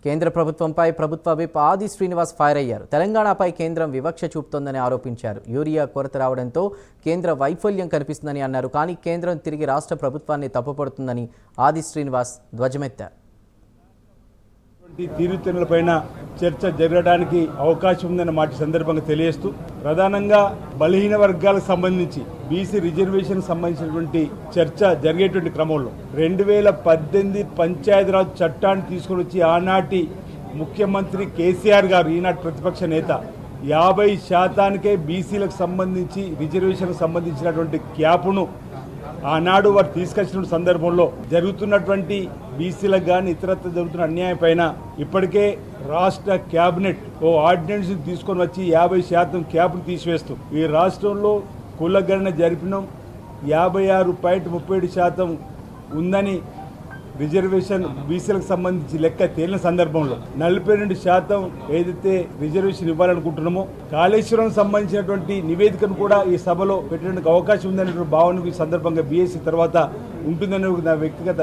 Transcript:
కేంద్ర ప్రభుత్వంపై ప్రభుత్వ విప్ ఆది శ్రీనివాస్ ఫైర్ అయ్యారు. తెలంగాణపై కేంద్రం వివక్ష చూపుతోందని ఆరోపించారు. యూరియా కొరత రావడంతో కేంద్ర వైఫల్యం కనిపిస్తుందని అన్నారు. కానీ కేంద్రం తిరిగి రాష్ట్ర ప్రభుత్వాన్ని తప్పుపడుతుందని ఆది శ్రీనివాస్ ధ్వజమెత్తారు. తీరుతెన్నులపైన చర్చ జరగడానికి అవకాశం ఉందన్న మాట సందర్భంగా తెలియజేస్తూ ప్రధానంగా బలహీన వర్గాలకు సంబంధించి బీసీ రిజర్వేషన్ సంబంధించినటువంటి చర్చ జరిగేటువంటి క్రమంలో 2018 పంచాయతీరాజ్ చట్టాన్ని తీసుకొని వచ్చి ఆనాటి ముఖ్యమంత్రి కేసీఆర్ గారు, ఈనాటి ప్రతిపక్ష నేత, 50% బీసీలకు సంబంధించి రిజర్వేషన్కు సంబంధించినటువంటి క్యాప్ను ఆనాడు వారు తీసుకొచ్చిన సందర్భంలో జరుగుతున్నటువంటి బీసీలకు కానీ ఇతరత్ర జరుగుతున్న అన్యాయం పైన ఇప్పటికే రాష్ట్ర కేబినెట్ ఓ ఆర్డినెన్స్ తీసుకొని వచ్చి 50% క్యాప్ను తీసివేస్తూ ఈ రాష్ట్రంలో కులగణన జరిపినాం. 56.37% ఉందని రిజర్వేషన్ బీసీలకు సంబంధించి లెక్క తేలిన సందర్భంలో 42% ఏదైతే రిజర్వేషన్ ఇవ్వాలనుకుంటున్నామో కాళేశ్వరం సంబంధించినటువంటి నివేదికను కూడా ఈ సభలో పెట్టడానికి అవకాశం ఉందనే భావనకు ఈ సందర్భంగా బీఎస్సీ తర్వాత ఉంటుందని నా వ్యక్తిగత